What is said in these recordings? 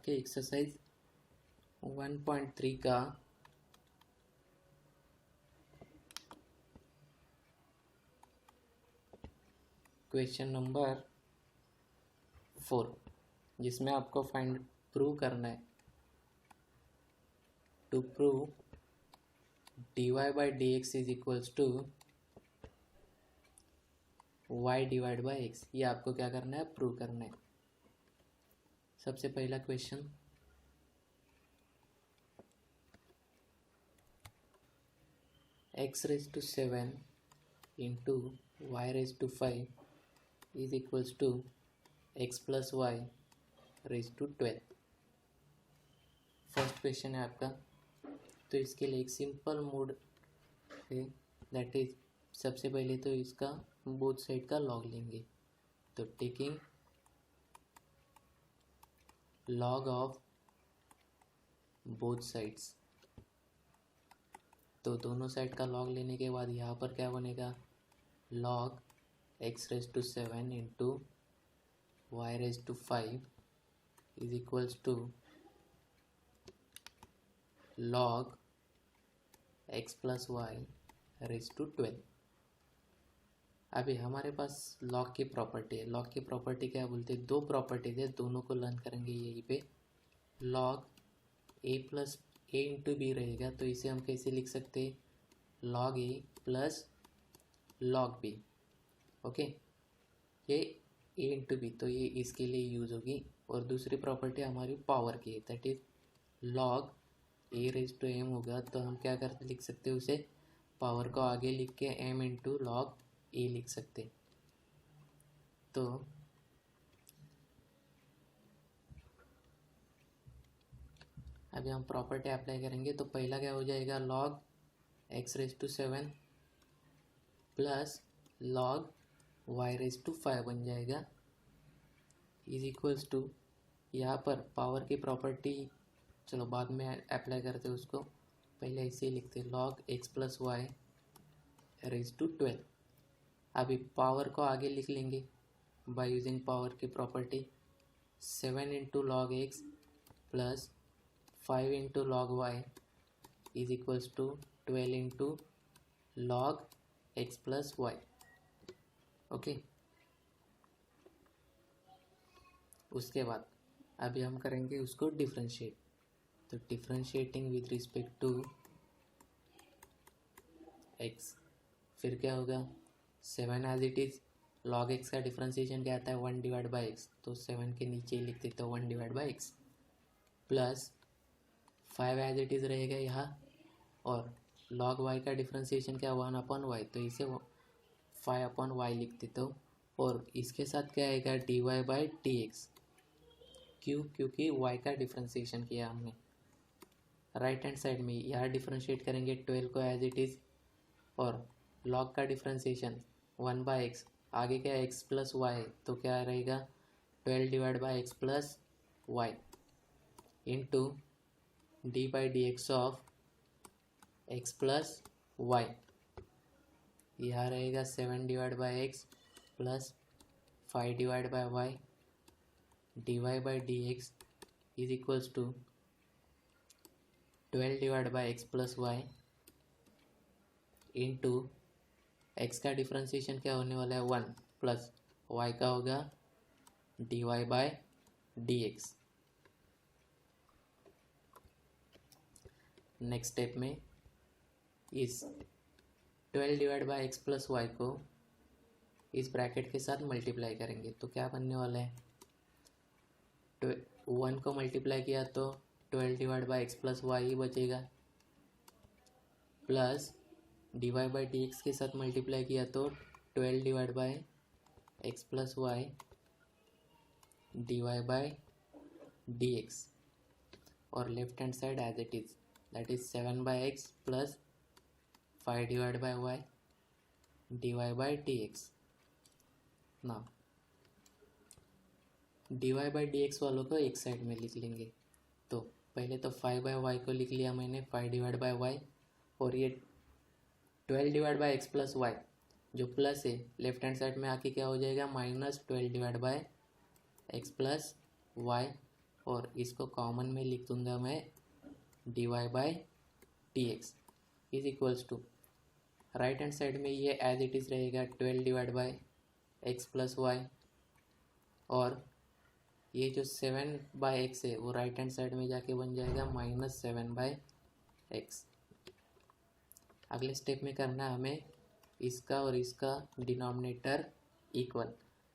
आपके एक्सरसाइज 1.3 का question number 4, जिसमें आपको प्रूव करना है to prove dy by dx is equals to y divide by x। ये आपको क्या करना है, प्रूव करना है। सबसे पहला question, x raise to 7 into y raise to 5 is equals to x plus y raise to 12। First question है आपका। तो इसके लिए एक सिंपल मोड है, दैट इज सबसे पहले तो इसका बोथ साइड का लॉग लेंगे। तो taking log of both sides, तो दोनों साइड का लॉग लेने के बाद यहाँ पर क्या बनेगा, log x raise to 7 into y raise to 5 is equals to log x plus y raise to 12। अभी हमारे पास लॉग की प्रॉपर्टी है। लॉग की प्रॉपर्टी क्या बोलते हैं, दो प्रॉपर्टीज है, दोनों को लर्न करेंगे यहीं पे। Log a plus a into b रहेगा, तो इसे हम कैसे लिख सकते हैं, log a plus log b. Okay, ये a इंटू बी, तो ये इसके लिए यूज होगी। और दूसरी प्रॉपर्टी हमारी पावर की है, that is log a raise to m होगा, तो हम क्या करते लिख सकते हैं उसे, पावर को आगे लिख के m इंटू लॉग ए लिख सकते। तो अभी हम प्रॉपर्टी अप्लाई करेंगे। तो पहला क्या हो जाएगा, log x raise to 7 plus log y raise to 5 बन जाएगा, इज इक्वल्स टू, यहाँ पर पावर की प्रॉपर्टी चलो बाद में अप्लाई करते हैं उसको, पहले ऐसे ही लिखते हैं, log x plus y raise to 12। अभी पावर को आगे लिख लेंगे बाय यूजिंग पावर की property, 7 into log x plus 5 into log y is equals to 12 into log x plus y. Okay, उसके बाद अभी हम करेंगे उसको डिफरेंशिएट। तो differentiating with respect to x, फिर क्या होगा, 7 as it is, log x का डिफरेंशिएशन क्या आता है, 1 डिवाइड बाई एक्स, तो 7 के नीचे ही लिख देते हो 1 divide by x, plus 5 as it is रहेगा यहाँ, और लॉग y का डिफरेंशिएशन क्या, 1 अपॉन वाई, तो इसे 5 अपॉन वाई लिख देते हो। और इसके साथ क्या आएगा, d Y by D x. क्यों, क्योंकि y का डिफरेंशिएशन किया हमने। राइट हैंड साइड में यहाँ डिफरेंशिएट करेंगे 12 को एज इट इज़, और लॉग का डिफरेंशिएशन 1 बाई एक्स, आगे क्या x प्लस वाई, तो क्या रहेगा 12 divide by x plus y into d by D x of x plus y, यहाँ रहेगा 7 divide by x plus 5 divide by Y D Y by D x is equals to 12 divide by x plus y into x का differentiation क्या होने वाला है, 1 plus y का होगा d Y by D x. Next step में इस 12 divide by x plus y को इस ब्रैकेट के साथ मल्टीप्लाई करेंगे, तो क्या बनने वाला है, 1 को मल्टीप्लाई किया तो 12 divide by x plus Y ही बचेगा, plus D Y by D X के साथ मल्टीप्लाई किया तो 12 divide by x plus Y D Y by D X, और left hand side as it is, that is 7 by x plus 5 divide by Y D Y by D X. ना D Y by D x वालों को एक side में लिख लेंगे। तो पहले तो 5 बाई वाई को लिख लिया मैंने, 5 डिवाइड बाई वाई, और ये 12 divide by x plus y जो प्लस है लेफ्ट हैंड साइड में आके क्या हो जाएगा, -12 divide by x plus y और इसको कॉमन में लिख दूंगा मैं dy by D x is equals to right hand side में ये एज इट इज़ रहेगा 12 divide by x plus y, और ये जो 7 बाई एक्स है वो राइट हैंड साइड में जाके बन जाएगा -7 बाई एक्स। अगले स्टेप में करना हमें इसका और इसका डिनोमिनेटर इक्वल।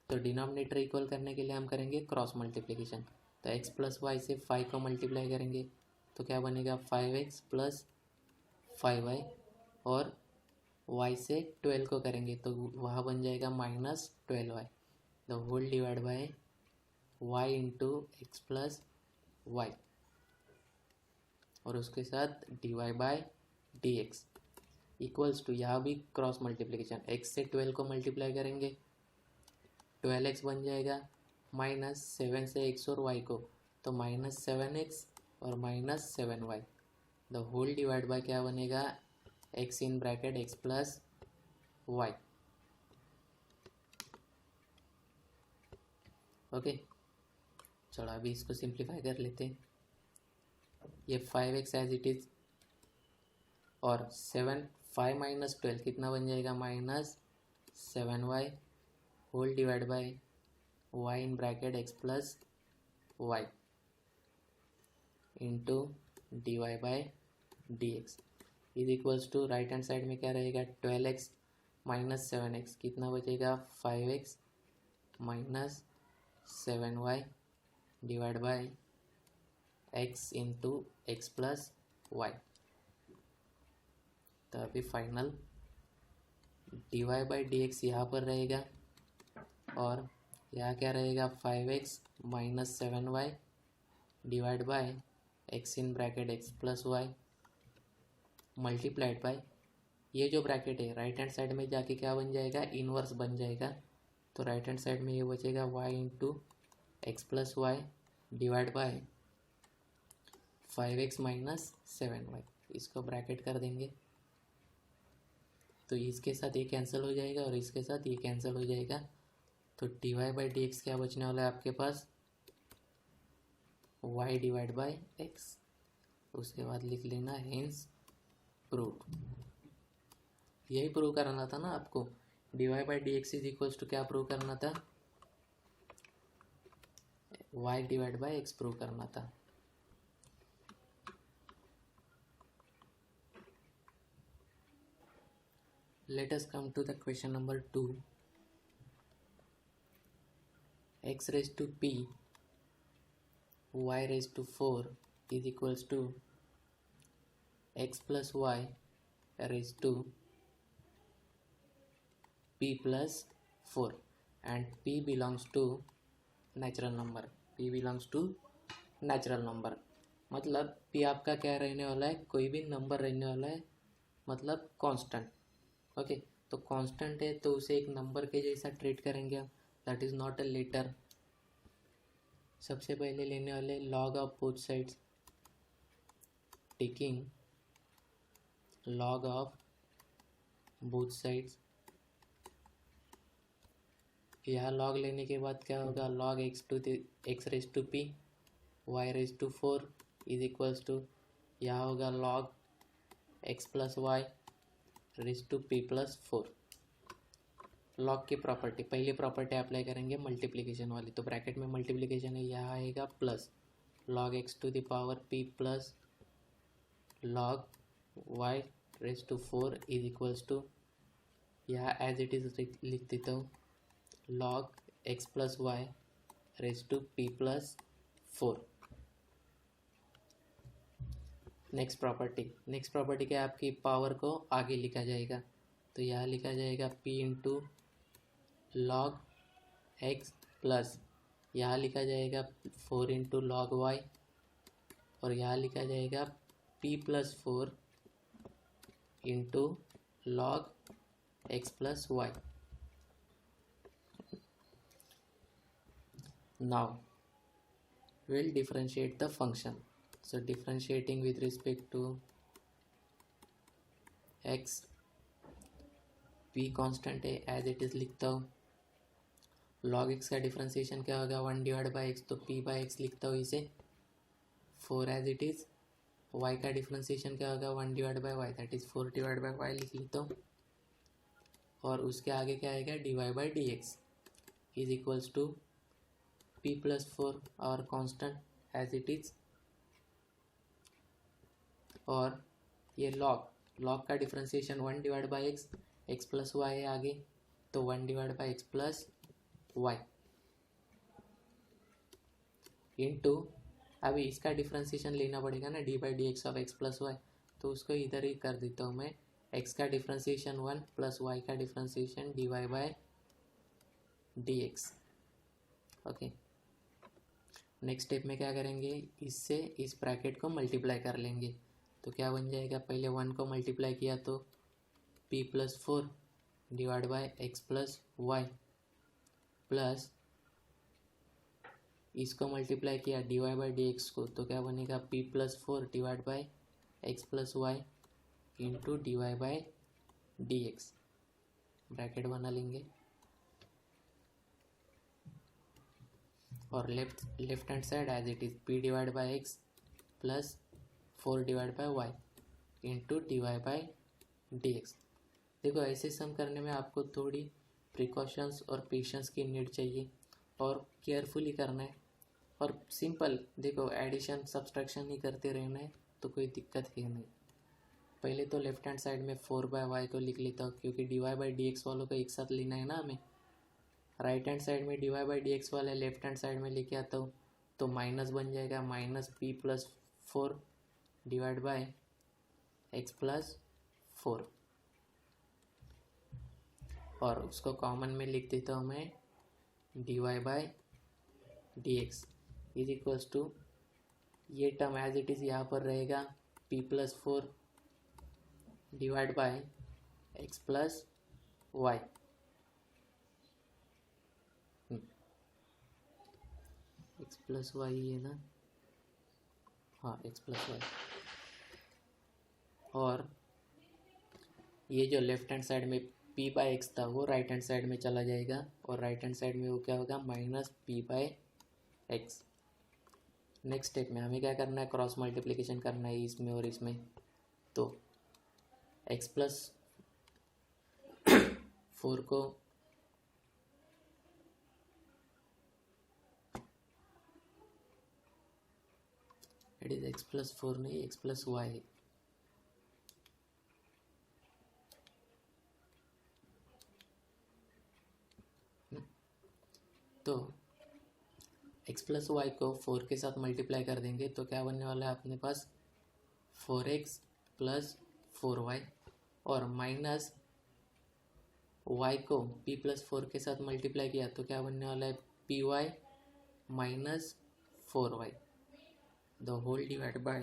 तो डिनोमिनेटर इक्वल करने के लिए हम करेंगे क्रॉस मल्टीप्लिकेशन। तो x प्लस वाई से 5 को मल्टीप्लाई करेंगे तो क्या बनेगा 5x प्लस 5y, और y से 12 को करेंगे तो वहाँ बन जाएगा -12y the whole divide by y into x plus y, और उसके साथ dy by d x equals to, यहाँ भी क्रॉस मल्टीप्लिकेशन, x से 12 को मल्टीप्लाई करेंगे 12x बन जाएगा, -7 से x और y को तो -7x और -7y the whole divide bye क्या बनेगा x in bracket x plus y. Okay, चलो अभी इसको सिंप्लीफाई कर लेते हैं। ये 5x एज इट इज और 5 माइनस 12 कितना बन जाएगा -7y whole divide by y in bracket x plus y into d Y by D x is equals to right hand side में क्या रहेगा 12x माइनस 7x कितना बचेगा 5x minus 7y divide by x into x plus y. तो अभी final d Y by D x यहाँ पर रहेगा और यहाँ क्या रहेगा 5x minus 7y divide by x in bracket x plus y multiplied by ये जो ब्रैकेट है राइट हैंड साइड में जाके क्या बन जाएगा इनवर्स बन जाएगा। तो राइट हैंड साइड में ये बचेगा y into x plus y divide by 5x minus 7y, इसको ब्रैकेट कर देंगे तो इसके साथ ये कैंसिल हो जाएगा और इसके साथ ये कैंसिल हो जाएगा। तो d Y by D x क्या बचने वाला है आपके पास y डिवाइड बाई एक्स, उसके बाद लिख लेना हेंस प्रूव। यही प्रूव करना था ना आपको, d Y by D x is equals to क्या प्रूव करना था y divide by x prove करना था। Let us come to the question number 2. X raised to p y raised to 4 is equals to x plus y raised to p plus 4 and p belongs to natural number. p belongs to natural number मतलब p आपका क्या रहने वाला है, कोई भी number रहने वाला है, मतलब कांस्टेंट। ओके, तो कांस्टेंट है तो उसे एक नंबर के जैसा ट्रीट करेंगे हम, that is not a letter. सबसे पहले लेने वाले log of both sides, taking log of both sides. यहाँ लॉग लेने के बाद क्या होगा log x raise to p y raise to 4 is equals to यहाँ होगा log x plus y raise to p plus 4। लॉग की प्रॉपर्टी, पहली प्रॉपर्टी अप्लाई करेंगे मल्टीप्लिकेशन वाली, तो ब्रैकेट में मल्टीप्लिकेशन है, यहाँ आएगा plus log x to the power p plus log y raise to 4 is equals to यहाँ एज इट इज लिख देता हूँ log x plus y raise to p plus 4। Next property क्या आपकी पावर को आगे लिखा जाएगा, तो यहाँ लिखा जाएगा p into log x plus यहाँ लिखा जाएगा 4 इंटू लॉग वाई और यहाँ लिखा जाएगा p plus 4 into log x plus y. Now we'll differentiate the function. So differentiating with respect to x, p constant है एज इट इज लिखता हूँ, लॉग एक्स का डिफ्रेंसिएशन क्या होगा 1 डिवाइड बाई एक्स, तो पी बाई एक्स लिखता हूँ इसे 4 एज इट इज़। वाई का डिफ्रेंसिएशन क्या होगा 1 divide by y, that is 4 divide by y लिख लेता हूँ। और उसके आगे क्या आएगा d Y by D x is equals to p plus 4 और कॉन्स्टेंट एज इट इज़। और ये लॉग का differentiation 1 divide by x, x plus y है आगे, तो 1 divide by x plus y into, अभी इसका डिफ्रेंसिएशन लेना पड़ेगा ना d by D x of x plus y, तो उसको इधर ही कर देता हूँ मैं, एक्स का डिफ्रेंसिएशन 1 प्लस वाई का differentiation d Y by D x. Okay, next step में क्या करेंगे, इससे इस ब्रैकेट को मल्टीप्लाई कर लेंगे, तो क्या बन जाएगा, पहले 1 को मल्टीप्लाई किया तो p plus 4 divide by x plus y, plus इसको मल्टीप्लाई किया d Y by D x को, तो क्या बनेगा p plus 4 divide by x plus y into d Y by D x, bracket बना लेंगे। और left hand side as it is p divide by x plus 4 divide by y into d Y by D x. देखो ऐसे सम करने में आपको थोड़ी precautions और पेशेंस की नीड चाहिए और केयरफुली करना है, और सिंपल देखो एडिशन सब्सट्रैक्शन ही करते रहना है, तो कोई दिक्कत है नहीं। पहले तो लेफ्ट हैंड साइड में 4 बाय वाई को लिख लेता हूँ, क्योंकि d Y by D x वालों को एक साथ लेना है ना हमें। राइट हैंड साइड में d Y by D x वाले लेफ्ट हैंड साइड में लेके आता हूँ, तो माइनस बन जाएगा minus p plus 4 divide by x plus 4, और उसको कॉमन में लिख देता हूँ मैं d Y by D x is equals to, ये टर्म एज इट इज़ यहाँ पर रहेगा p plus 4 divide by x plus y, x plus y है ना, हाँ एक्स प्लस वाई। और ये जो लेफ्ट हैंड साइड में p बाई एक्स था वो राइट हैंड साइड में चला जाएगा, और राइट हैंड साइड में वो क्या होगा minus p by x. Next step में हमें क्या करना है, क्रॉस मल्टीप्लिकेशन करना है इसमें और इसमें, तो x प्लस 4 को इट इज x प्लस 4 नहीं, x प्लस वाई, तो x प्लस वाई को 4 के साथ मल्टीप्लाई कर देंगे, तो क्या बनने वाला है अपने पास 4x प्लस 4y, और माइनस y को p प्लस 4 के साथ मल्टीप्लाई किया तो क्या बनने वाला है py minus 4y, the whole divide by,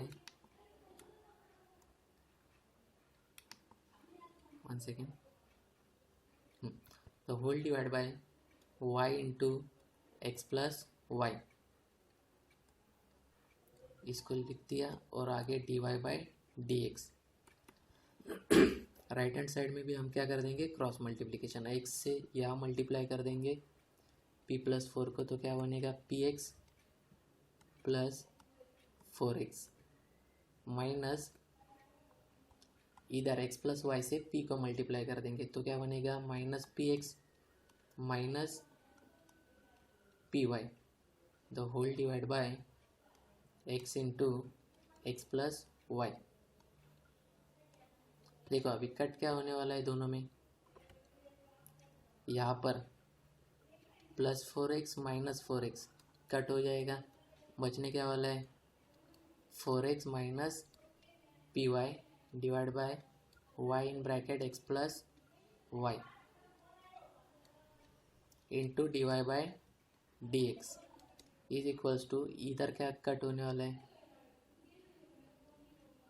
one second, the whole divide by y into x plus y, इसको लिख दिया, और आगे d Y by D x. Right hand side में भी हम क्या कर देंगे, क्रॉस मल्टीप्लिकेशन, एक्स से यहाँ मल्टीप्लाई कर देंगे p प्लस 4 को, तो क्या बनेगा p x plus 4x minus इधर x प्लस वाई से p को मल्टीप्लाई कर देंगे, तो क्या बनेगा minus p x minus p y, the whole divide by x into x plus y. देखो अभी कट क्या होने वाला है दोनों में, यहाँ पर plus 4x minus 4x cut हो जाएगा, बचने क्या वाला है 4x minus p y divide by y in bracket x plus y into d y by d x is equals to, इधर क्या कट होने वाला है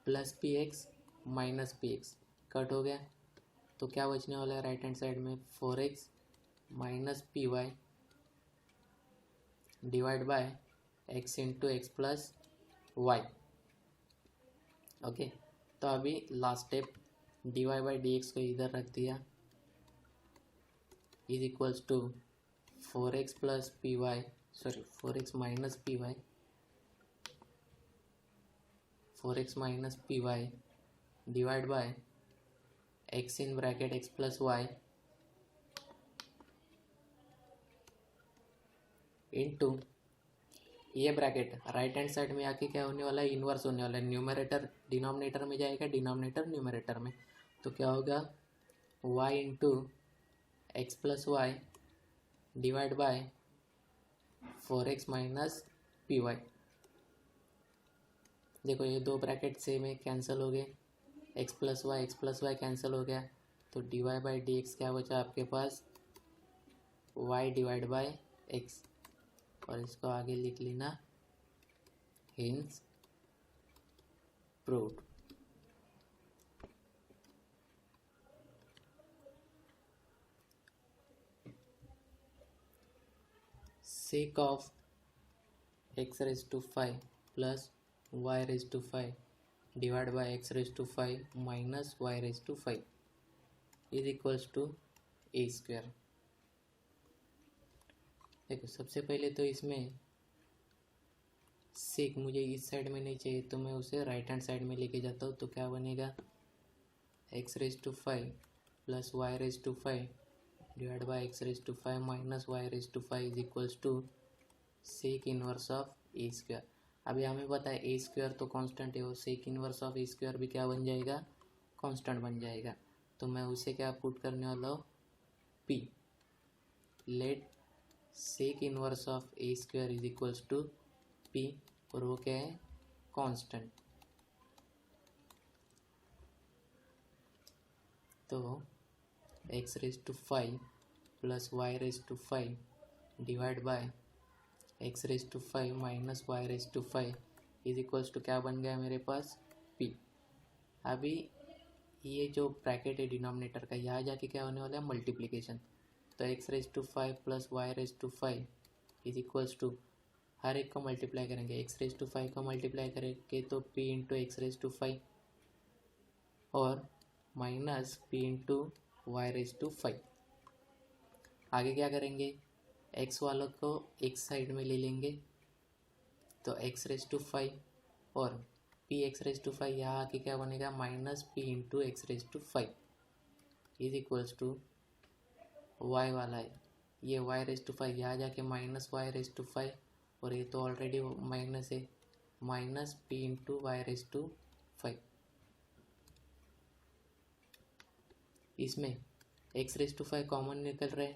plus p x minus p x cut हो गया, तो क्या बचने वाला है राइट हैंड साइड में 4x minus p y divide by x into x plus y. Okay, तो अभी last step d Y by D x को इधर रख दिया is equals to 4x plus p y, sorry 4x minus p y, 4x minus p y divide by x in bracket x plus y into ये bracket right hand side में आके क्या होने वाला है, इन्वर्स होने वाला है। न्यूमरेटर डिनोमिनेटर में जाएगा, डिनोमिनेटर न्यूमरेटर में, तो क्या होगा y into x plus y divide by 4x minus p y. देखो ये दो ब्रैकेट सेम है, कैंसिल हो गए, x प्लस वाई कैंसिल हो गया, तो dy बाई डी एक्स क्या बचा आपके पास, y डिवाइड बाय x, और इसको आगे लिख लेना hints proved. sec of x raised to 5 plus y raised to 5 divided by x raised to 5 minus y raised to 5 is equals to a square। देखो सबसे पहले तो इसमें सेक मुझे इस साइड में नहीं चाहिए, तो मैं उसे राइट हैंड साइड में लेके जाता हूँ, तो क्या बनेगा x raise to 5 plus y raise to 5 divide by x raise to 5 minus y raise to 5 is equals to sec inverse of a square. अभी हमें पता है ए स्क्वायर तो कांस्टेंट है, वो sec inverse of a square भी क्या बन जाएगा, कांस्टेंट बन जाएगा। तो मैं उसे क्या पुट करने वाला हूँ, p, let sec inverse of a square is equals to p, और वो क्या है, कांस्टेंट। तो x raise to 5 plus y raise to 5 divide by x raise to 5 minus y raise to 5 is equals to क्या बन गया मेरे पास, p। अभी ये जो ब्रैकेट है डिनोमिनेटर का, यहाँ जाके क्या होने वाला है, मल्टीप्लिकेशन। तो x raise to 5 plus y raise to 5 is equals to, हर एक को मल्टीप्लाई करेंगे, x रेज टू 5 को मल्टीप्लाई करेंगे तो p into x raise to 5 और minus p into Y raise to 5। आगे क्या करेंगे, x वालों को एक साइड में ले लेंगे, तो x रेज टू 5 और p एक्स रेज टू 5 यहाँ आके क्या बनेगा, minus p into x raise to 5 is equals to y वाला है, ये y रेज टू 5 यहाँ जाके माइनस y रेज टू 5, और ये तो ऑलरेडी माइनस है, minus p into Y raise to 5। इसमें x रेज टू 5 कॉमन निकल रहे,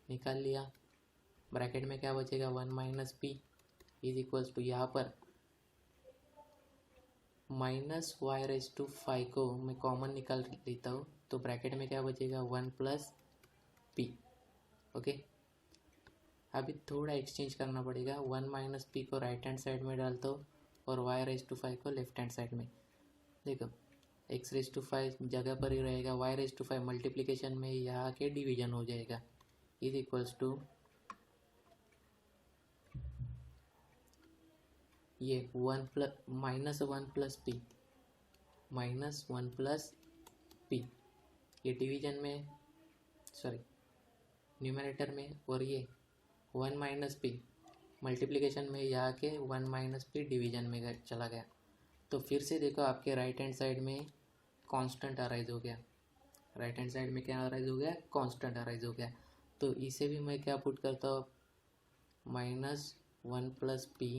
निकाल लिया, ब्रैकेट में क्या बचेगा, 1 minus p is equals to, यहाँ पर माइनस वाई रेज टू 5 को मैं कॉमन निकाल लेता हूँ, तो ब्रैकेट में क्या बचेगा, 1 प्लस p। ओके, अभी थोड़ा एक्सचेंज करना पड़ेगा, 1 माइनस p को राइट हैंड साइड में डालता हूँ और y रेज टू 5 को लेफ्ट हैंड साइड में। देखो x रेज टू 5 जगह पर ही रहेगा, y रेज टू 5 मल्टीप्लिकेशन में यहाँ के डिवीजन हो जाएगा, इज इक्वल्स टू ये 1 plus minus 1 plus p, minus 1 plus p, ये डिवीजन में, सॉरी न्यूमरेटर में, और ये 1 माइनस p मल्टीप्लिकेशन में यहाँ के 1 माइनस p डिवीजन में चला गया। तो फिर से देखो आपके राइट हैंड साइड में कांस्टेंट अराइज हो गया, राइट हैंड साइड में क्या अराइज हो गया, कांस्टेंट अराइज हो गया। तो इसे भी मैं क्या पुट करता हूँ, minus 1 plus p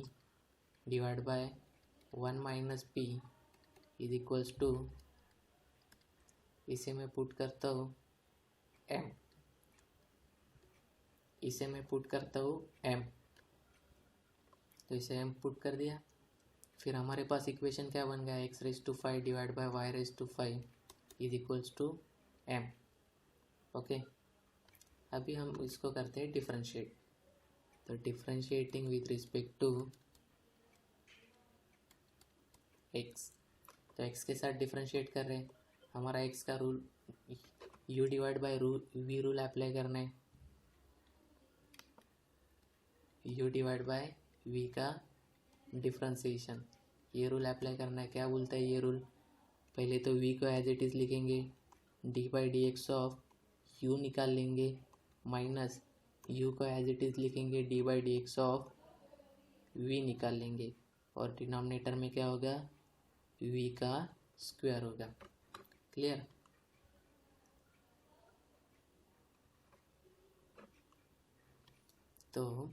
divide by 1 minus p is equals to, इसे मैं पुट करता हूँ m, इसे मैं पुट करता हूँ m, तो इसे m पुट कर दिया। फिर हमारे पास इक्वेशन क्या बन गया, x raise to 5 divide by y raise to 5 is equals to m। Okay, अभी हम इसको करते हैं डिफरेंशिएट। तो differentiating with respect to x, तो x के साथ डिफरेंशिएट कर रहे हैं, हमारा x का rule u divide by v rule apply करना है, u डिवाइड बाय v का डिफरेंशिएशन, ये रूल अप्लाई करना है। क्या बोलता है ये रूल, पहले तो v को एज इट इज़ लिखेंगे, D by D x of u निकाल लेंगे, माइनस u को एज इट इज़ लिखेंगे D by D x of v निकाल लेंगे और डिनोमिनेटर में क्या होगा v का स्क्वायर होगा। क्लियर। तो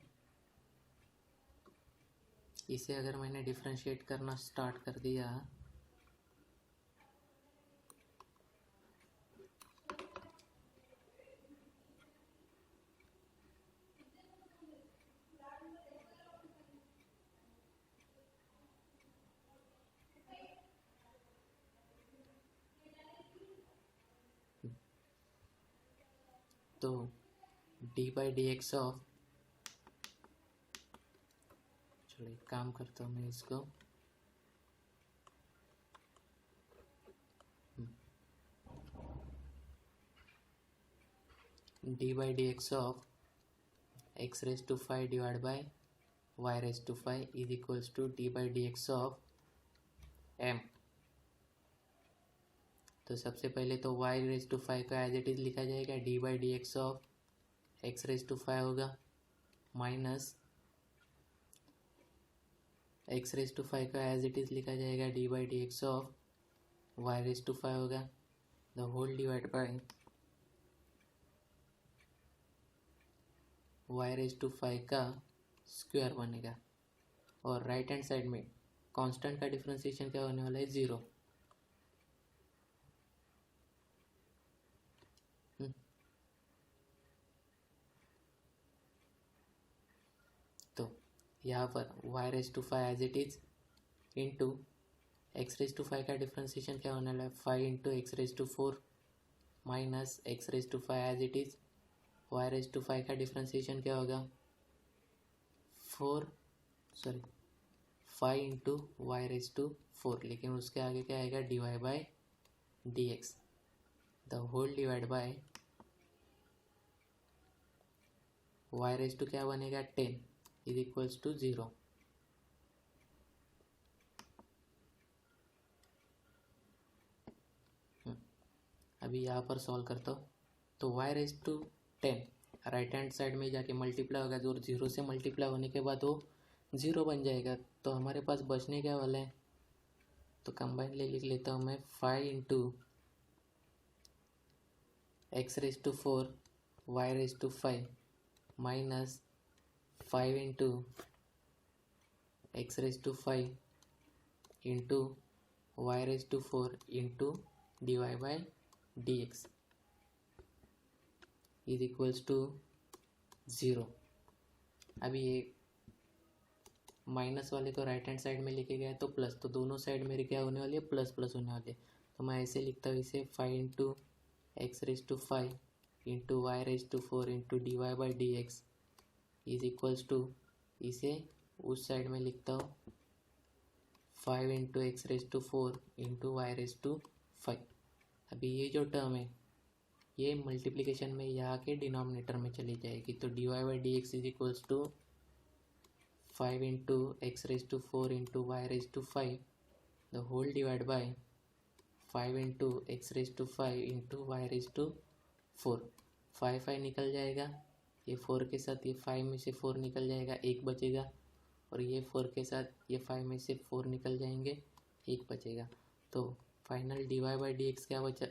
इसे अगर मैंने डिफरेंशिएट करना स्टार्ट कर दिया तो d by D x of, चलो एक काम करता हूँ मैं इसको d by D x of x raise to 5 divide by y raise to 5 is equals to d by D x of m. तो सबसे पहले तो y रेज टू 5 का एज इट इज लिखा जाएगा d by D x of x raise to 5 होगा minus x raise to 5 का as it is लिखा जाएगा d by D x of y raise to 5 होगा the whole divide by y raise to 5 का square बनेगा। और right hand side में constant का डिफरेंशिएशन क्या होने वाला है 0। तो यहाँ पर y raise to 5 as it is into x raise to 5 का डिफरेंशिएशन क्या होने वाला है 5 into x raise to 4 minus x raise to 5 as it is y raise to 5 का डिफरेंशिएशन क्या होगा 5 इंटू वाई रेज टू 4, लेकिन उसके आगे क्या आएगा d Y by D x the whole divide by y raise to क्या बनेगा 10 इज इक्वल्स टू 0। अभी यहाँ पर सॉल्व करता हूँ तो y raise to 10 right hand side में जाके मल्टीप्लाई होगा जो 0 से मल्टीप्लाई होने के बाद वो 0 बन जाएगा। तो हमारे पास बचने क्या वाला है तो कंबाइनली लिख लेता हूँ मैं 5 into x raise to 4 y raise to 5 minus 5 into x raise to 5 into Y raise to 4 into d Y by D x is equals to 0। अभी ये माइनस वाले को राइट हैंड साइड में लेके गया तो प्लस, तो दोनों साइड मेरी क्या होने वाली है प्लस प्लस होने वाली है। तो मैं ऐसे लिखता हूँ इसे 5 into x raise to 5 into Y raise to 4 into d Y by D x is equals to, इसे उस साइड में लिखता हूँ 5 into x raise to 4 into Y raise to 5। अभी ये जो टर्म है ये मल्टीप्लिकेशन में यहाँ के डिनोमिनेटर में चली जाएगी तो d Y by D x is equals to 5 into x raise to 4 into Y raise to 5 the whole divide by 5 into x raise to 5 into Y raise to 4। 5 निकल जाएगा, ये 4 के साथ ये 5 में से 4 निकल जाएगा, 1 बचेगा, और ये 4 के साथ ये 5 में से 4 निकल जाएंगे, 1 बचेगा। तो final d Y by D x क्या बचा,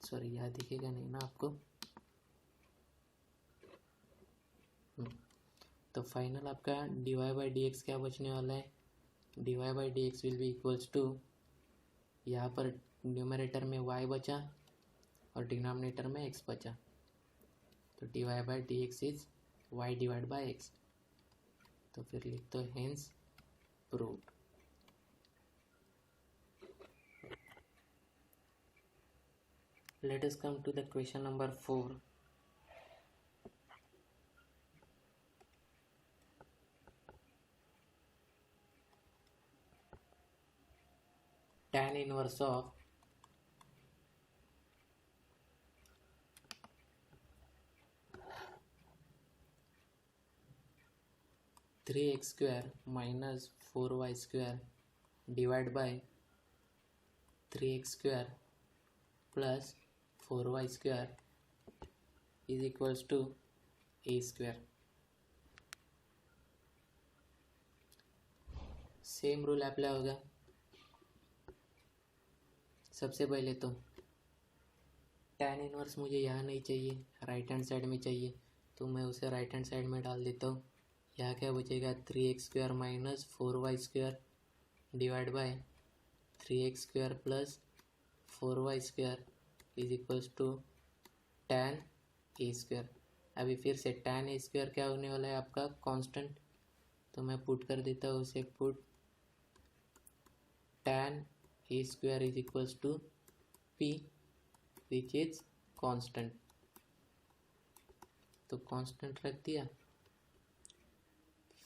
सॉरी यहाँ दिखेगा नहीं ना आपको, तो फाइनल आपका d Y by D x क्या बचने वाला है, d Y by D x will be equals to, यहाँ पर न्यूमरेटर में y बचा और डिनोमिनेटर में x बचा, तो d Y by D x is y divide by x. तो फिर लिख दो hence proved. Let us come to the question number 4. Tan inverse of three x square minus 4y square divide by 3x square plus 4y square is equals to a square. Same rule apply होगा। सबसे पहले तो tan inverse मुझे यहाँ नहीं चाहिए, right hand side में चाहिए, तो मैं उसे राइट हैंड साइड में डाल देता हूँ। यहाँ क्या बचेगा 3x² minus 4y² divide by 3x² plus 4y² is equals to tan a²। अभी फिर से tan a² क्या होने वाला है आपका कांस्टेंट, तो मैं पुट कर देता हूँ उसे, put tan a² is equals to p which is constant, तो कांस्टेंट रख दिया।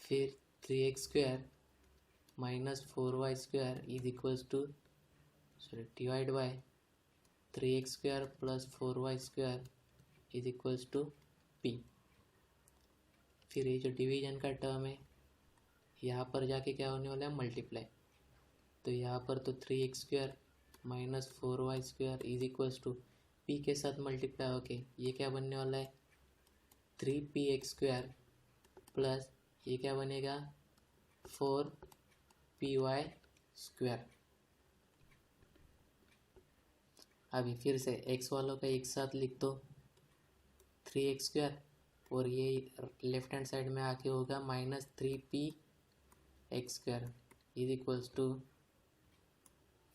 फिर 3x² minus 4y² is equals to divide by 3x² plus 4y² is equals to p। फिर ये जो डिवीजन का टर्म है यहाँ पर जाके क्या होने वाला है मल्टीप्लाई, तो यहाँ पर तो 3x² minus 4y² is equals to p के साथ मल्टीप्लाई होके ये क्या बनने वाला है 3px² प्लस ये क्या बनेगा 4py²। अभी फिर से x वालों का एक साथ लिख दो 3x² और ये लेफ्ट हैंड साइड में आके होगा minus 3px² is equals to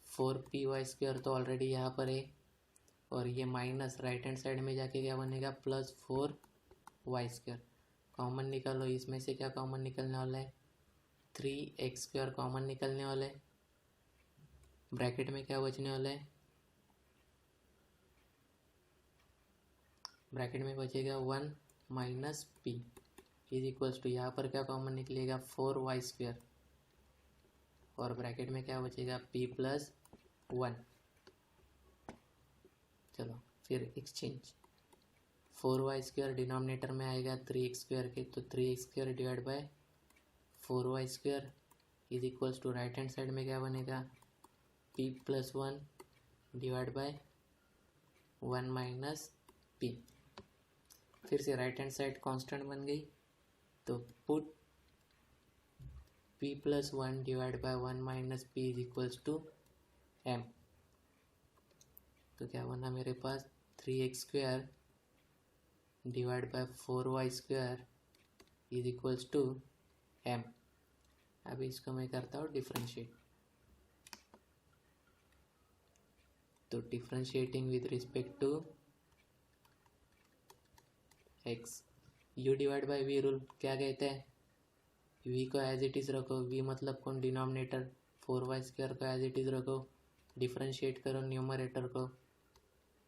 4py², तो ऑलरेडी यहाँ पर है, और ये माइनस राइट हैंड साइड में जाके क्या बनेगा प्लस 4y²। कॉमन निकालो, इसमें से क्या कॉमन निकलने वाला है 3x² कॉमन निकलने वाला है। ब्रैकेट में क्या बचने वाला है, ब्रैकेट में बचेगा 1 minus p is equals to यहाँ पर क्या कॉमन निकलेगा 4y², और ब्रैकेट में क्या बचेगा p प्लस 1। चलो फिर एक्सचेंज, 4y² डिनोमिनेटर में आएगा 3x² के, तो 3x² divide by 4y² is equals to right hand side में क्या बनेगा p plus 1 divide by 1 minus p। फिर से राइट हैंड साइड कांस्टेंट बन गई, तो put p plus 1 divide by 1 minus p is equals to m। तो क्या बना मेरे पास 3x² divide by 4y² is equals to m। अभी इसको मैं करता हूँ डिफरेंशिएट, तो differentiating with respect to x, u divide by v rule क्या कहते हैं v को एज इट इज़ रखो, v मतलब कौन डिनोमिनेटर, 4y² को एज इट इज़ रखो, डिफरेंशिएट करो न्यूमरेटर को,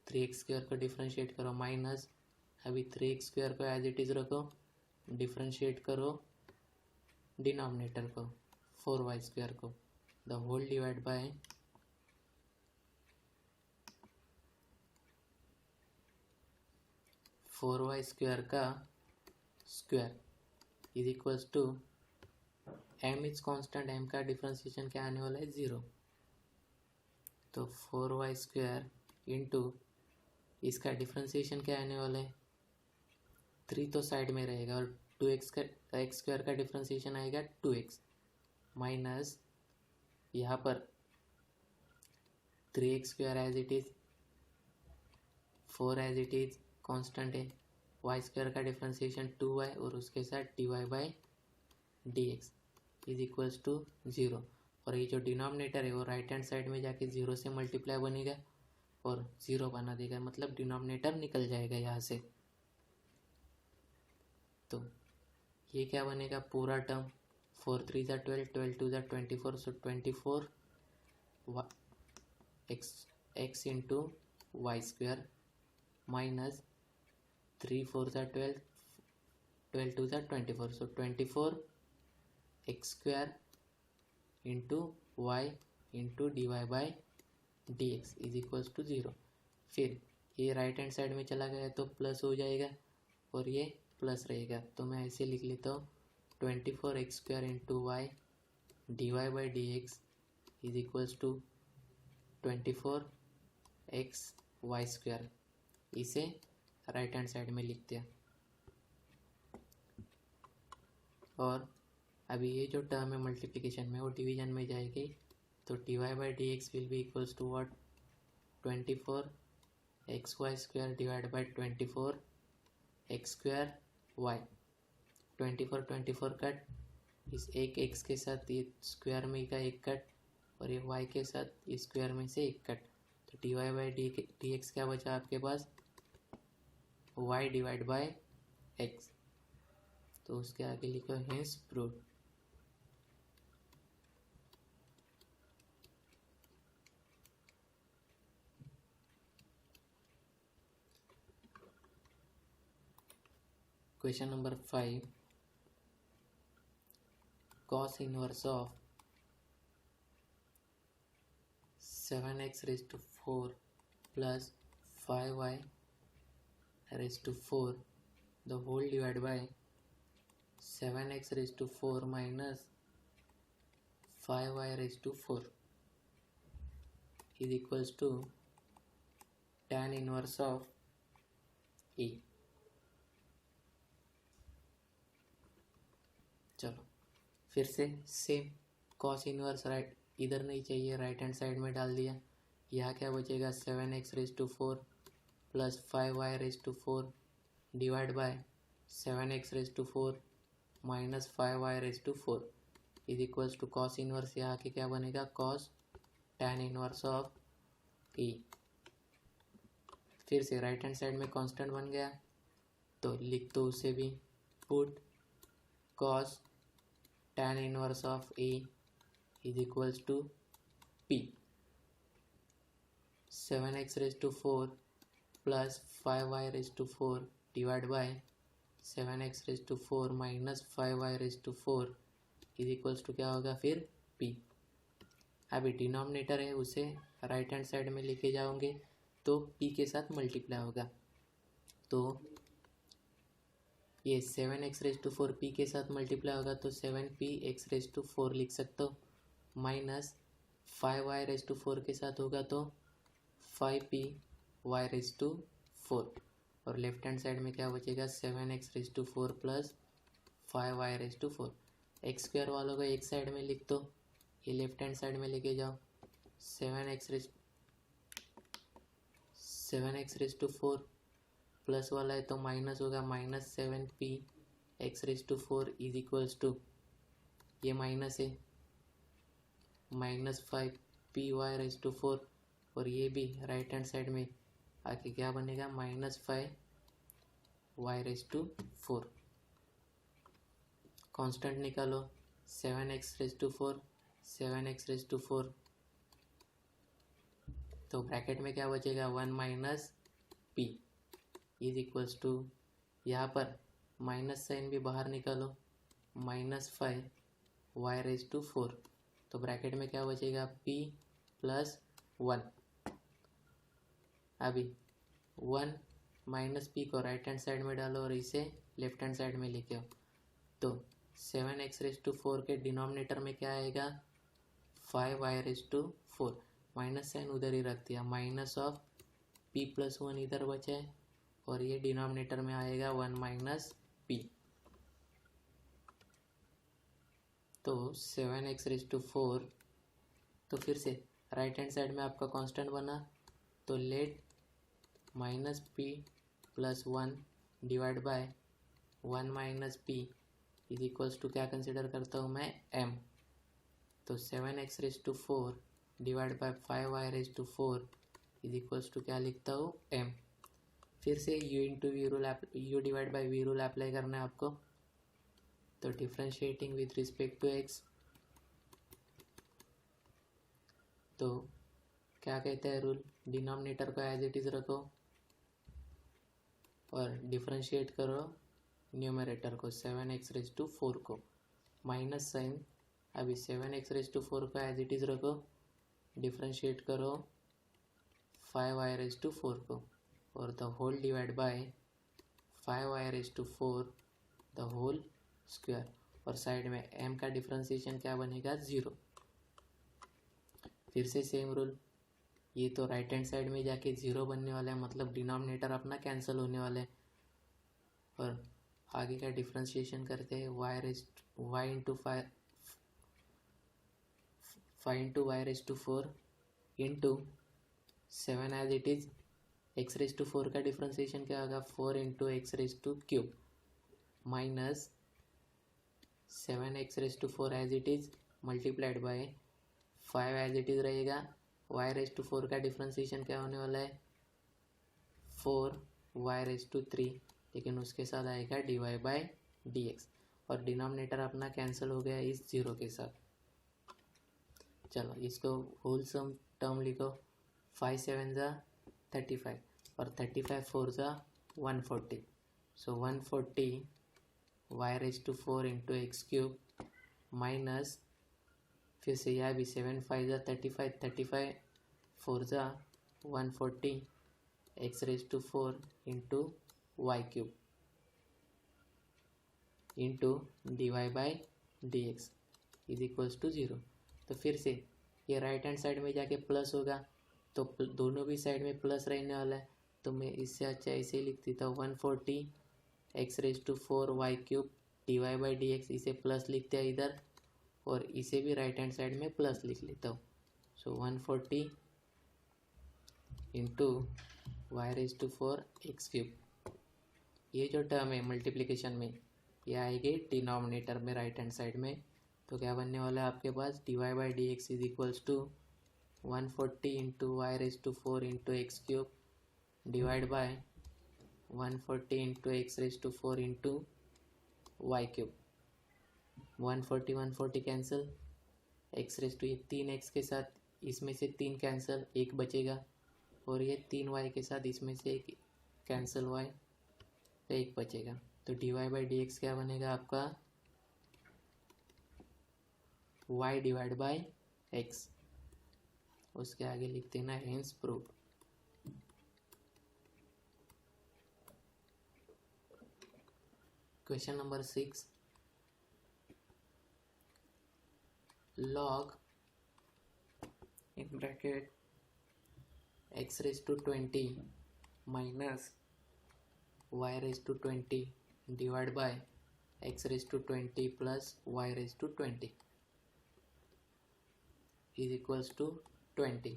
3x² को डिफरेंशिएट करो माइनस, अभी 3x² को एज इट इज़ रखो, डिफरेंशिएट करो डिनोमिनेटर को 4y² को, the whole divide by 4y² का square is equals to m is constant, m का डिफरेंशिएशन क्या आने वाला है 0, तो 4y² इंटू इसका डिफरेंशिएशन क्या आने वाला है 3 तो साइड में रहेगा, और 2x का x² का डिफरेंशिएशन आएगा 2x माइनस यहाँ पर 3x² as it is, 4 as it is constant है, y² का डिफरेंशिएशन 2y और उसके साथ dy by dx is equals to 0, और ये जो डिनोमिनेटर है वो राइट हैंड साइड में जाके 0 से मल्टीप्लाई बनेगा और 0 बना देगा, मतलब डिनोमिनेटर निकल जाएगा यहाँ से। तो ये क्या बनेगा पूरा टर्म 4 3 ज़ा 12, 12 2 ज़ा 24, so 24 x into y² minus 3 4 ज़ा 12, 12 2 ज़ा 24, so 24 x² into y into d Y by D x is equals to 0। फिर ये राइट हैंड साइड में चला गया तो प्लस हो जाएगा और ये प्लस रहेगा, तो मैं ऐसे लिख लेता हूँ 24x² into y D Y by D x is equals to 24x y²। इसे राइट हैंड साइड में लिखते हैं। और अभी ये जो टर्म है मल्टीप्लिकेशन में वो डिवीजन में जाएगी, तो dy by D x will be equals to what, 24 x y square divide by 24 x square y. 24 cut, इस एक एक्स के साथ ये स्क्वायर में का एक कट, और ये वाई के साथ इस स्क्वायर में से एक कट, तो dy बाई डी एक्स क्या बचा आपके पास, y डिवाइड बाई एक्स। तो उसके आगे लिखो hence proved. Question number 5, cos inverse of 7x raised to 4 plus 5y raised to 4 the whole divided by 7x raised to 4 minus 5y raised to 4 is equals to tan inverse of e। चलो फिर से same cos inverse right, इधर नहीं चाहिए, right hand side में डाल दिया। यहाँ क्या बचेगा, 7x raise to 4 plus 5y raise to 4 divide by 7x raise to 4 minus 5y raise to 4 is equals to cos inverse, यहाँ के क्या बनेगा, cos tan inverse of e। फिर से राइट हैंड साइड में कांस्टेंट बन गया, तो लिख दो उसे भी, put cos tan inverse of A is equals to P। 7x raised to 4 plus 5y raised to 4 divided by 7x raised to 4 minus 5y raised to 4 is equals to क्या होगा फिर P। अभी डिनोमिनेटर है उसे right hand side में लेके जाओगे तो P के साथ मल्टीप्लाई होगा, तो ये 7x रेज टू 4 p के साथ मल्टीप्लाई होगा तो 7p x रेज टू 4 लिख सकते हो, माइनस 5y रेज टू 4 के साथ होगा तो 5p y रेज टू 4, और लेफ्ट हैंड साइड में क्या बचेगा, 7x raise to 4 plus 5y raise to 4। X square वालों को एक साइड में लिख दो, ये लेफ्ट हैंड साइड में लेके जाओ, 7x रेज टू 4 प्लस वाला है तो माइनस होगा, minus 7p x raise to 4 is equals to, ये माइनस है, minus 5p y raise to 4, और ये भी राइट हैंड साइड में आके क्या बनेगा, minus 5y raise to 4। Constant निकालो, 7x raise to 4 7x raise to 4, तो ब्रैकेट में क्या बचेगा, 1 minus p is equals to, यहाँ पर माइनस साइन भी बाहर निकालो, माइनस 5y रेज टू 4, तो ब्रैकेट में क्या बचेगा, p प्लस 1। अभी 1 माइनस p को राइट हैंड साइड में डालो और इसे लेफ्ट हैंड साइड में लेके आओ, तो 7x रेज टू 4 के डिनोमिनेटर में क्या आएगा, 5y raise to 4, minus sign उधर ही रख दिया, माइनस ऑफ p प्लस 1 इधर बचा है, और ये डिनोमिनेटर में आएगा 1 माइनस p, तो 7x रेज टू 4, तो फिर से राइट हैंड साइड में आपका कांस्टेंट बना, तो let minus p plus 1 divide by 1 minus p is equals to, क्या कंसिडर करता हूँ मैं, m, तो 7x raise to 4 divide by 5y raise to 4 is equals to क्या लिखता हूँ, m। फिर से u into v rule, u divide by v rule apply करना है आपको, तो differentiating with respect to x, तो क्या कहता है रूल, डिनोमिनेटर को एज इट इज़ रखो और डिफ्रेंशिएट करो न्यूमरेटर को, 7x रेज टू 4 को, माइनस साइन, अभी 7x रेज टू 4 को एज इट इज़ रखो, डिफ्रेंशिएट करो 5y रेज टू 4 को, और the whole divide by 5y raise to 4 the whole square, और साइड में m का डिफ्रेंशिएशन क्या बनेगा, 0। फिर से सेम रूल, ये तो राइट हैंड साइड में जाके 0 बनने वाला है, मतलब डिनोमिनेटर अपना कैंसिल होने वाला है, और आगे का डिफ्रेंशिएशन करते हैं y into Y raise to 4 into 7 as it is x raise to 4 का डिफ्रेंशिएशन क्या होगा 4 into x raise to cube minus 7x raise to 4 as it is multiplied by 5 as it is रहेगा। y raise to 4 का differentiation क्या होने वाला है 4y raise to 3, लेकिन उसके साथ आएगा dy बाय dx और डिनोमिनेटर अपना कैंसिल हो गया इस जीरो के साथ। चलो इसको होल सम टर्म लिखो 5 7 ज़ा 35 और 35 4 ज़ा 140। So 140 y raise to 4 into x cube minus फिर से यहाँ भी 7 5 ज़ा 35 35 4 ज़ा 140 x raise to 4 into Y cube into d Y by D x is equals to 0। तो फिर से ये राइट हैंड साइड में जाके प्लस होगा तो दोनों भी साइड में प्लस रहने वाला है, तो मैं इससे अच्छा ऐसे लिख देता हूँ 140 x raise to 4 y cube d Y by D x, इसे प्लस लिखते हैं इधर और इसे भी राइट हैंड साइड में प्लस लिख लेता हूँ। So 140 into Y raise to 4 x cube, ये जो टर्म है मल्टीप्लिकेशन में ये आएगी डिनोमिनेटर में राइट हैंड साइड में। तो क्या बनने वाला है आपके पास D Y by D x is equals to 140 into Y raise to 4 into x cube divide by 140 into x raise to 4 into Y cube. 140 140 cancel, X raise to ये 3x के साथ इसमें से 3 कैंसिल, एक बचेगा और ये 3y के साथ इसमें से एक कैंसिल y तो एक बचेगा। तो d Y by D x क्या बनेगा आपका y डिवाइड बाई x, उसके आगे लिख देना hence proved. Question number 6, log in bracket x raised to 20 minus y raised to 20 divided by x raised to 20 plus y raised to 20 is equals to 20।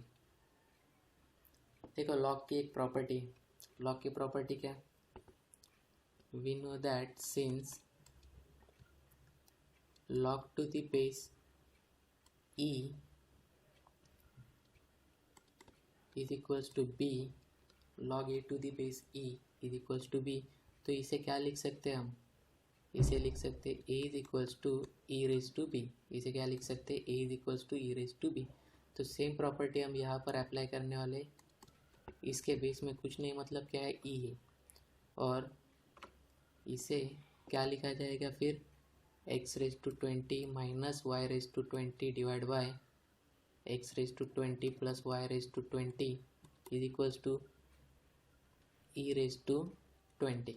देखो log की एक property, log की property क्या, we know that since log to the base e is equals to b, log a to the base e is equals to b, तो इसे क्या लिख सकते हैं हम, इसे लिख सकते हैं a is equals to e raised to b, इसे क्या लिख सकते हैं a is equals to e raised to b। तो सेम प्रॉपर्टी हम यहाँ पर अप्लाई करने वाले, इसके बेस में कुछ नहीं मतलब क्या है e है और इसे क्या लिखा जाएगा फिर x raise to 20 minus y raise to 20 divide by x raise to 20 plus y raise to 20 is equals to e raise to 20।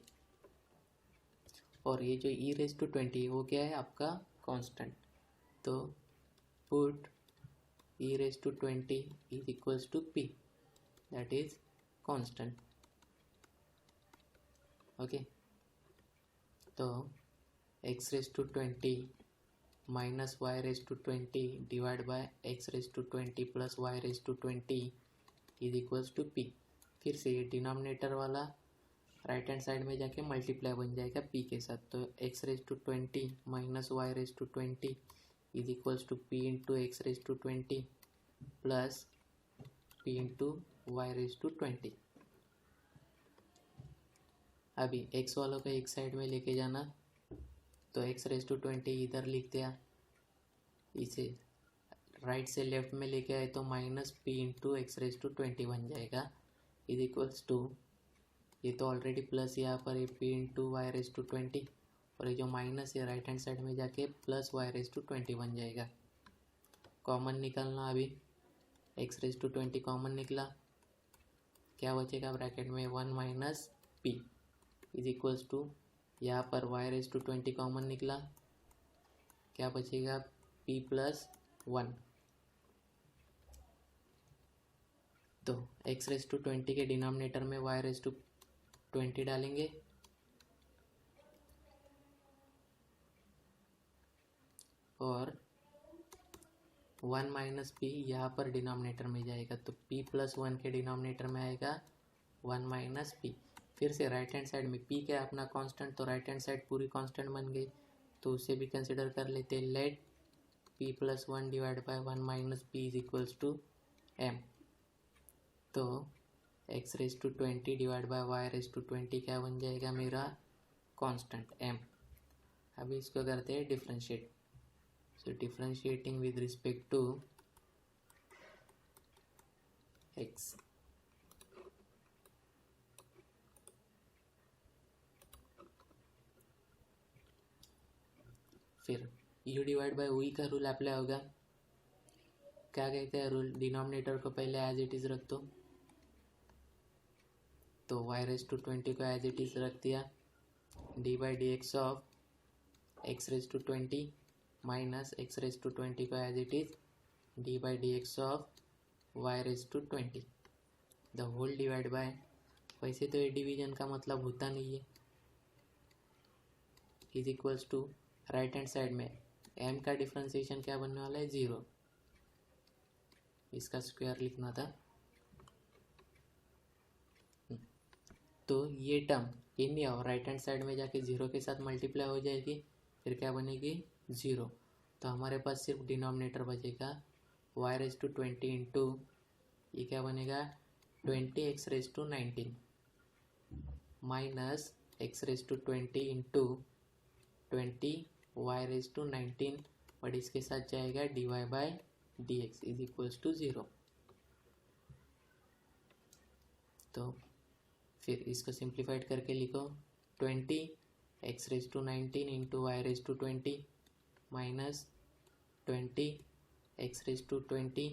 और ये जो e रेज टू 20 वो क्या है आपका कांस्टेंट, तो put e raise to 20 is equals to p, that is constant. Okay, तो x raise to 20 minus y raise to 20 divide by x raise to 20 plus y raise to 20 is equals to p। फिर से ये denominator वाला right hand side में जाके multiply बन जाएगा p के साथ, तो x raise to 20 minus y raise to 20 is equals to p into x raise to 20 plus p into Y raise to 20। अभी x वालों को एक साइड में लेके जाना, तो x रेज टू 20 इधर लिख दिया, इसे राइट से लेफ्ट में लेके आए तो minus p into x raise to 20 बन जाएगा इज इक्वल्स टू, ये तो ऑलरेडी प्लस यहाँ पर है p into Y raise to 20 और ये जो माइनस है राइट हैंड साइड में जाके प्लस वाई रेज टू 20 बन जाएगा। कॉमन निकालना, अभी x रेज टू 20 कॉमन निकला, क्या बचेगा ब्रैकेट में 1 minus p is equals to, यहाँ पर y रेज टू 20 कॉमन निकला, क्या बचेगा p प्लस 1। तो x रेज टू 20 के डिनोमिनेटर में y रेज टू 20 डालेंगे और 1 माइनस पी यहाँ पर डिनोमिनेटर में जाएगा, तो p प्लस 1 के डिनोमिनेटर में आएगा 1 माइनस पी। फिर से राइट हैंड साइड में p क्या है अपना कांस्टेंट, तो राइट हैंड साइड पूरी कांस्टेंट बन गई, तो उसे भी कंसिडर कर लेते हैं। Let p plus 1 divide by 1 minus p is equals to m। तो x raise to 20 divide by y raise to 20 क्या बन जाएगा मेरा कांस्टेंट m। अभी इसको करते हैं differentiate. So differentiating with respect to x, फिर u डिवाइड बाय v का रूल अप्लाई होगा। क्या कहते हैं रूल, डिनोमिनेटर को पहले एज इट इज रख दो, तो y रेज टू 20 को एज इट इज रख दिया, d by D x of x raise to 20 minus x raise to 20 को as it is d by D x of y raise to 20 the whole divide by. वैसे तो ये division का मतलब होता नहीं है, is equals to right hand side में m का डिफरेंशिएशन क्या बनने वाला है 0, इसका स्क्वायर लिखना था। तो ये टर्म इन या राइट हैंड साइड में जाके 0 के साथ मल्टीप्लाई हो जाएगी, फिर क्या बनेगी 0। तो हमारे पास सिर्फ डिनोमिनेटर बचेगा y रेज टू 20 इंटू ये क्या बनेगा 20x raise to 19 minus x raise to 20 into 20y raise to 19, but इसके साथ जाएगा dy by d x is equals to 0। तो फिर इसको सिंप्लीफाइड करके लिखो 20x raise to 19 into y raise to 20 minus 20x raise to 20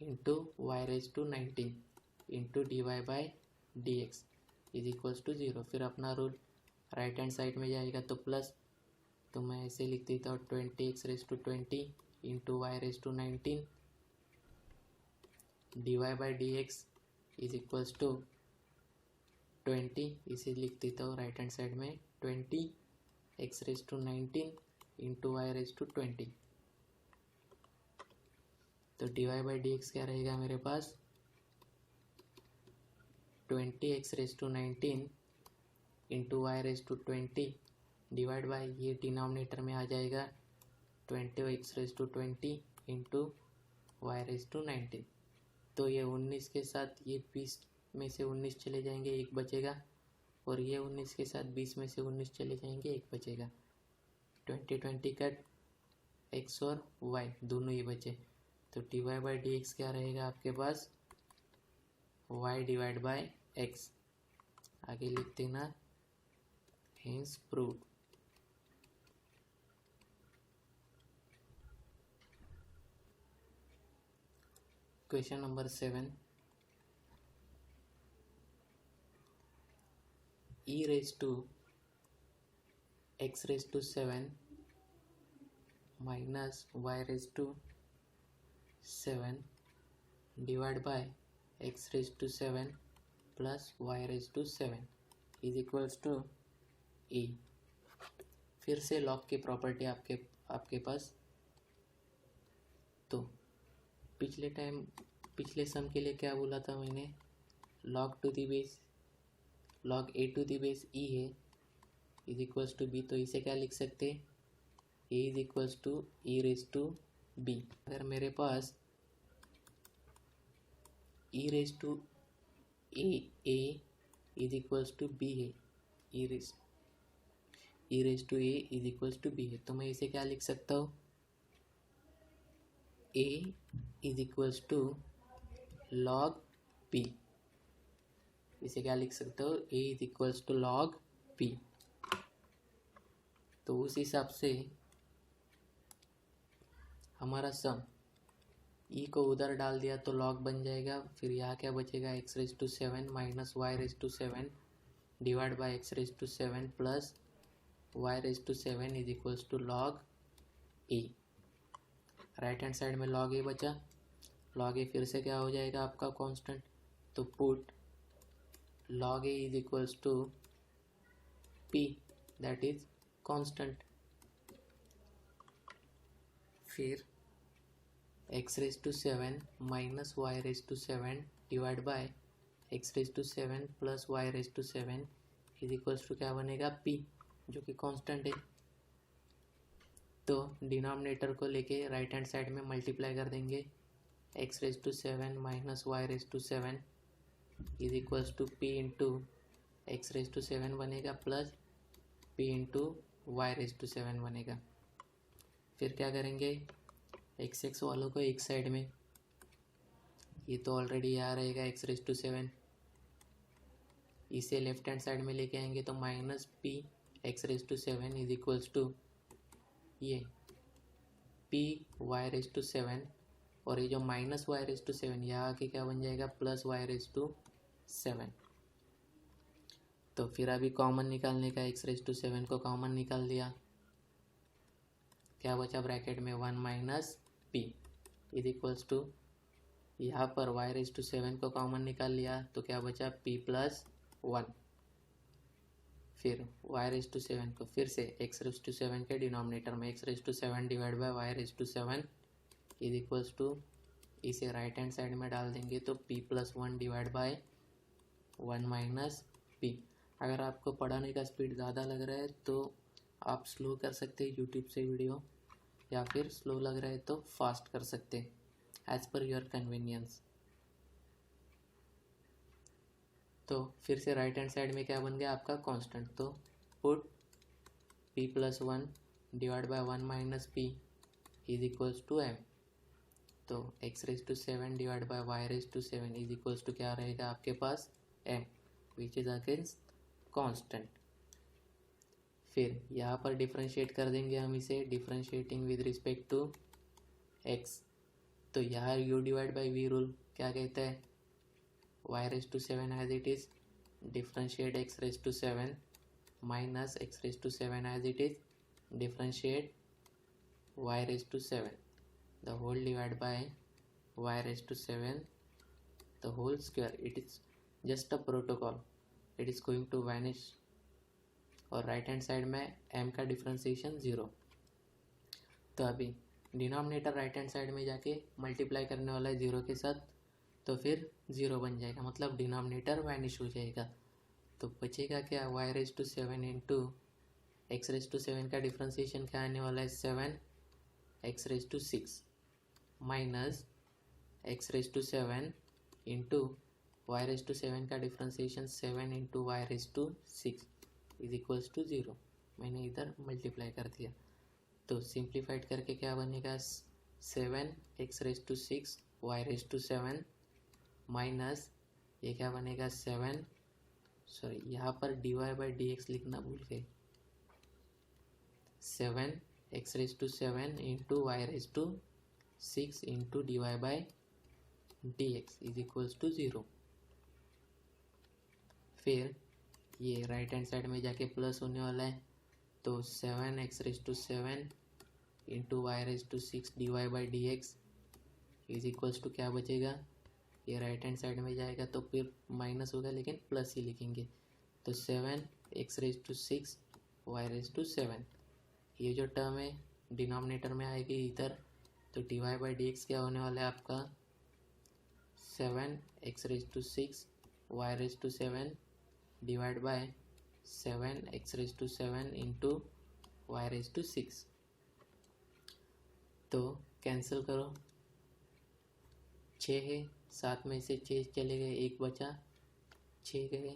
into y raise to 19 into d Y by D x is equals to 0। फिर अपना rule right hand side में जाएगा तो प्लस, तो मैं ऐसे लिख देता हूँ 20x raise to 20 into y raise to 19 d Y by D x is equals to 20, इसे लिख देता हूँ राइट हैंड साइड में 20x raise to 19 into y raise to 20। तो d Y by D x क्या रहेगा मेरे पास 20x raise to 19 into y raise to 20 divide by ये डिनोमिनेटर में आ जाएगा 20x raise to 20 into y raise to 19। तो ये 19 के साथ ये 20 में से 19 चले जाएंगे, एक बचेगा, और ये 19 के साथ 20 में से 19 चले जाएंगे, एक बचेगा। 20 कट x और y दोनों ही बचे, तो d Y by D x क्या रहेगा आपके पास y डिवाइड बाय x। आगे लिख देना hence proved. Question number 7, e raise to x raise to 7 minus y raise to 7 divide by x raise to 7 plus y raise to 7 is equals to e। फिर से log की property आपके पास, तो पिछले सम के लिए क्या बोला था मैंने, log to the base log A to the base E है इज इक्वल्स टू बी। तो इसे क्या लिख सकते हैं A is equals to E raise to B. अगर मेरे पास E raise to A is equals to B है, E raise to A is equals to B है, तो मैं इसे क्या लिख सकता हूँ a is equals to log p। इसे क्या लिख सकते हो a is equals to log p। तो उस हिसाब से हमारा सम e को उधर डाल दिया तो लॉग बन जाएगा, फिर यहाँ क्या बचेगा x raise to 7 minus y raise to 7 divide by x raise to 7 plus y raise to 7 is equals to log a। Right hand side में लॉग ए बचा, लॉग ए फिर से क्या हो जाएगा आपका कांस्टेंट, तो put log a is equals to p that is constant. फिर x⁻⁷ minus y⁻⁷ divide by x⁻⁷ plus y⁻⁷ is equals to क्या बनेगा p, जो कि कांस्टेंट है। तो डिनोमिनेटर को लेके राइट हैंड साइड में मल्टीप्लाई कर देंगे। x⁻⁷ minus y⁻⁷ is equals to p into x⁻⁷ बनेगा प्लस p इंटू y⁻⁷ बनेगा। फिर क्या करेंगे, x वालों को एक साइड में, ये तो ऑलरेडी यहाँ रहेगा x⁻⁷, इसे लेफ्ट हैंड साइड में लेके आएंगे तो minus p x⁻⁷ is equals to ये p y⁻⁷, और ये जो माइनस y⁻⁷ यहाँ आके क्या बन जाएगा प्लस y⁻⁷। तो फिर अभी कॉमन निकालने का, x⁻⁷ को कॉमन निकाल दिया, क्या बचा ब्रैकेट में 1 minus p is equals to, यहाँ पर y⁻⁷ को कॉमन निकाल लिया तो क्या बचा p प्लस 1। फिर y⁻⁷ को फिर से x⁻⁷ के डिनोमिनेटर में x⁻⁷ divide by y⁻⁷ is equals to, इसे राइट हैंड साइड में डाल देंगे तो p plus 1 divide by 1 minus p। अगर आपको पढ़ाने का स्पीड ज़्यादा लग रहा है तो आप स्लो कर सकते हैं यूट्यूब से वीडियो, या फिर स्लो लग रहा है तो फास्ट कर सकते हैं, एज पर योर कन्वीनियंस। तो फिर से राइट हैंड साइड में क्या बन गया आपका कांस्टेंट, तो put p plus 1 divide by 1 minus p is equals to m। तो x⁻⁷ divide by y⁻⁷ is equals to क्या रहेगा आपके पास m, which is against constant. फिर यहाँ पर डिफरेंशिएट कर देंगे हम इसे, differentiating with respect to x। तो यहाँ u divide by v rule क्या कहता है, y⁻⁷ as it is, differentiate x⁻⁷ minus x⁻⁷ as it is, differentiate y⁻⁷, the whole divide by y⁻⁷, the whole square. It is just a protocol, it is going to vanish. और right hand side में m का differentiation 0। तो अभी denominator right hand side में जाके multiply करने वाला है 0 के साथ, तो फिर 0 बन जाएगा, मतलब डिनोमिनेटर वैनिश हो जाएगा। तो बचेगा क्या, y⁻⁷ इंटू x⁻⁷ का डिफरेंशिएशन क्या आने वाला है 7x⁻⁶, minus x⁻⁷ into y⁻⁷ का differentiation 7 into y⁻⁶ is equals to 0। मैंने इधर मल्टीप्लाई कर दिया, तो सिंप्लीफाइड करके क्या बनेगा 7x⁻⁶ y⁻⁷, माइनस ये क्या बनेगा 7, सॉरी यहाँ पर dy/dx लिखना भूल गए, 7x⁻⁷ into y⁻⁶ into dy/dx is equals to 0। फिर ये राइट हैंड साइड में जाके प्लस होने वाला है, तो 7x⁻⁷ into y⁻⁶ dy/dx is equals to क्या बचेगा, ये राइट हैंड साइड में जाएगा तो फिर माइनस होगा, लेकिन प्लस ही लिखेंगे। तो 7x⁻⁶ y⁻⁷, ये जो टर्म है डिनोमिनेटर में आएगी इधर, तो dy/dx क्या होने वाला है आपका 7x⁻⁶ y⁻⁷ divide bye 7x⁻⁷ into y⁻⁶। तो कैंसिल करो, 6 है, 7 में से 6 चले गए, 1 बचा, 6 गए,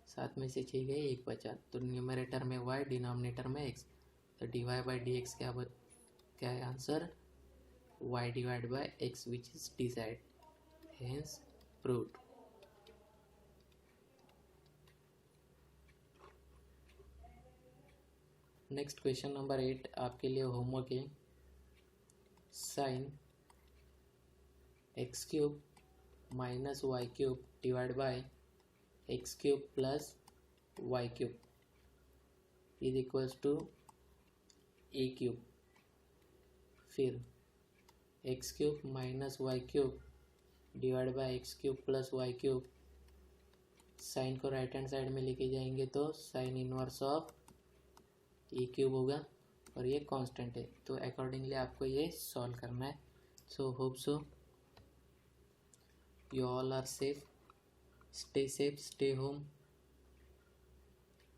7 में से 6 गए, 1 बचा। तो न्यूमरेटर में y, डिनोमिनेटर में x, तो dy/dx क्या है answer, y divide by x, which is decide, hence proved. Next question number 8 आपके लिए होमवर्क है, sine x³ minus y³ divide by x³ plus y³ is equals to a³। फिर x³ minus y³ divide by x³ plus y³, sine को right hand side में लेके जाएंगे तो sine inverse of a³ होगा, और ये कांस्टेंट है, तो अकॉर्डिंगली आपको ये सॉल्व करना है. So hope so you all are safe. Stay safe, stay home.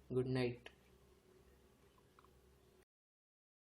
Good night.